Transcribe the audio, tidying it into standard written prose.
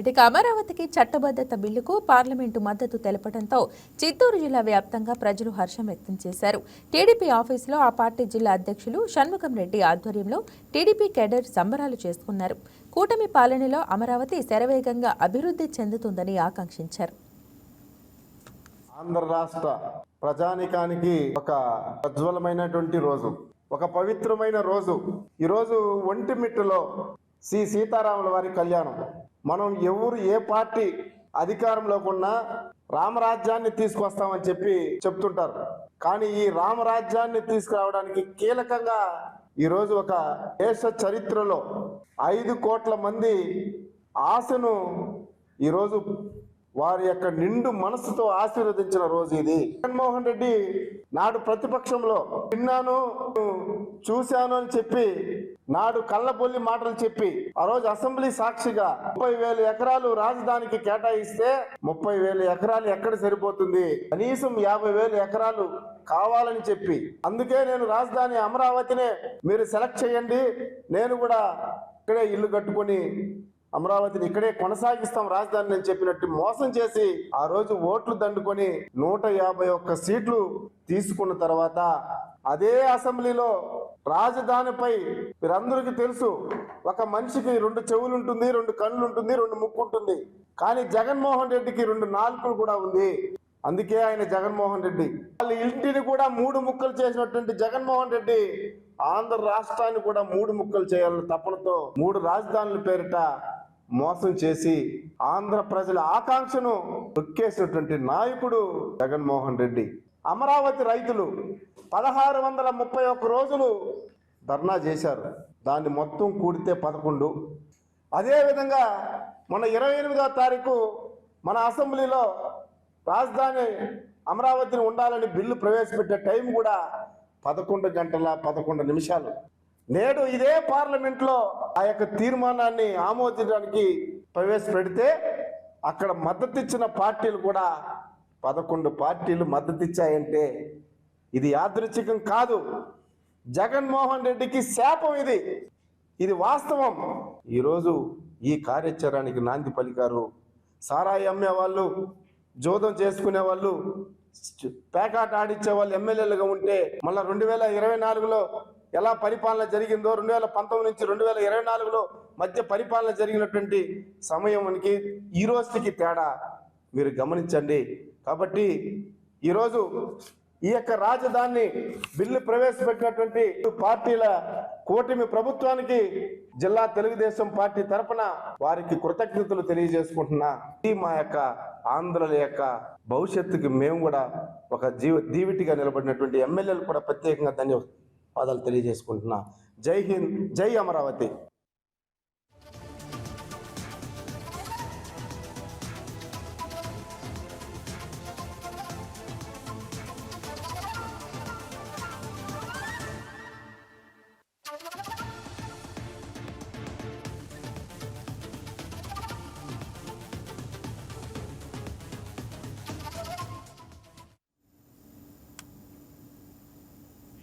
ఇటుక అమరావతికి చట్టబద్ధత బిల్లుకు పార్లమెంటు మద్దతు తెలపడంతో చిత్తూరు జిల్లా వ్యాప్తంగా ప్రజలు హర్షం వ్యక్తం చేశారు. టీడీపీ ఆఫీసులో ఆ పార్టీ జిల్లా అధ్యక్షులు షణ్ముఖం రెడ్డి ఆధ్వర్యంలో టీడీపీ కేడర్ సంబరాలు చేసుకున్నారు. కూటమి పాలనలో అమరావతి శరవేగంగా అభివృద్ధి చెందుతుందని ఆకాంక్షించారు. ఆంధ్ర రాష్ట్ర ప్రజానికానికి ఒక ఉజ్వలమైనటువంటి రోజు, ఒక పవిత్రమైన రోజు. ఈరోజు ఒంటిమిట్టలో శ్రీ సీతారాముల వారి కళ్యాణం. మనం ఎవరు ఏ పార్టీ అధికారంలోకి ఉన్నా రామరాజ్యాన్ని తీసుకొస్తామని చెప్తుంటారు. కానీ ఈ రామరాజ్యాన్ని తీసుకురావడానికి కీలకంగా ఈరోజు ఒక దేశ చరిత్రలో 5 కోట్ల మంది ఆశను ఈరోజు వారి యొక్క నిండు మనసుతో ఆశీర్వదించిన రోజు ఇది. జగన్మోహన్ రెడ్డి నాడు ప్రతిపక్షంలో విన్నాను చూశాను అని చెప్పి నాడు కళ్ళబొల్లి మాటలు చెప్పి ఆ రోజు అసెంబ్లీ సాక్షిగా 30,000 ఎకరాలు రాజధానికి కేటాయిస్తే 30,000 ఎకరాలు ఎక్కడ సరిపోతుంది, కనీసం 50,000 ఎకరాలు కావాలని చెప్పి, అందుకే నేను రాజధాని అమరావతినే మీరు సెలెక్ట్ చేయండి, నేను కూడా ఇక్కడే ఇల్లు కట్టుకొని అమరావతిని ఇక్కడే కొనసాగిస్తాం రాజధాని అని చెప్పినట్టు మోసం చేసి ఆ రోజు ఓట్లు దండుకొని 151 సీట్లు తీసుకున్న తర్వాత అదే అసెంబ్లీలో రాజధానిపై మీరందరికీ తెలుసు, ఒక మనిషికి 2 చెవులు ఉంటుంది, 2 కళ్ళు ఉంటుంది, 2 ముక్కు ఉంటుంది. కానీ జగన్మోహన్ రెడ్డికి 2 నాలుకలు కూడా ఉంది. అందుకే ఆయన జగన్మోహన్ రెడ్డి. వాళ్ళ ఇంటిని కూడా 3 ముక్కలు చేసినటువంటి జగన్మోహన్ రెడ్డి ఆంధ్ర రాష్ట్రాన్ని కూడా 3 ముక్కలు చేయాలని తపనతో 3 రాజధానుల పేరిట మోసం చేసి ఆంధ్ర ప్రజల ఆకాంక్షను తొక్కేసినటువంటి నాయకుడు జగన్మోహన్ రెడ్డి. అమరావతి రైతులు 1631 రోజులు ధర్నా చేశారు. దాన్ని మొత్తం కూడితే 11. అదేవిధంగా మన 28వ తారీఖు మన అసెంబ్లీలో రాజధాని అమరావతిని ఉండాలని బిల్లు ప్రవేశపెట్టే టైం కూడా 11 గంటల 11 నిమిషాలు. నేడు ఇదే పార్లమెంట్లో ఆ యొక్క తీర్మానాన్ని ఆమోదించడానికి ప్రవేశపెడితే అక్కడ మద్దతిచ్చిన పార్టీలు కూడా 11 పార్టీలు మద్దతిచ్చాయంటే ఇది యాదృచ్ఛికం కాదు, జగన్మోహన్ రెడ్డికి శాపం. ఇది వాస్తవం. ఈరోజు ఈ కార్యాచరణకి నాంది పలికారు. సారాయి అమ్మే వాళ్ళు, జోదం చేసుకునే వాళ్ళు, పేకాట ఆడిచ్చే వాళ్ళు ఎమ్మెల్యేలుగా ఉంటే మళ్ళీ 2024లో ఎలా పరిపాలన జరిగిందో 2019 నుంచి 2024లో మధ్య పరిపాలన జరిగినటువంటి సమయానికి ఈ రోజుకి తేడా మీరు గమనించండి. కాబట్టి ఈరోజు ఈ యొక్క రాజధాని బిల్లు ప్రవేశపెట్టినటువంటి పార్టీల కూటమి ప్రభుత్వానికి జిల్లా తెలుగుదేశం పార్టీ తరఫున వారికి కృతజ్ఞతలు తెలియజేసుకుంటున్నా. ఈ మా యొక్క ఆంధ్రుల యొక్క భవిష్యత్తుకి మేము కూడా ఒక దీవిటిగా నిలబడినటువంటి ఎమ్మెల్యేలు కూడా ప్రత్యేకంగా ధన్యవాదాలు తెలియజేసుకుంటున్నా. జై హింద్, జై అమరావతి.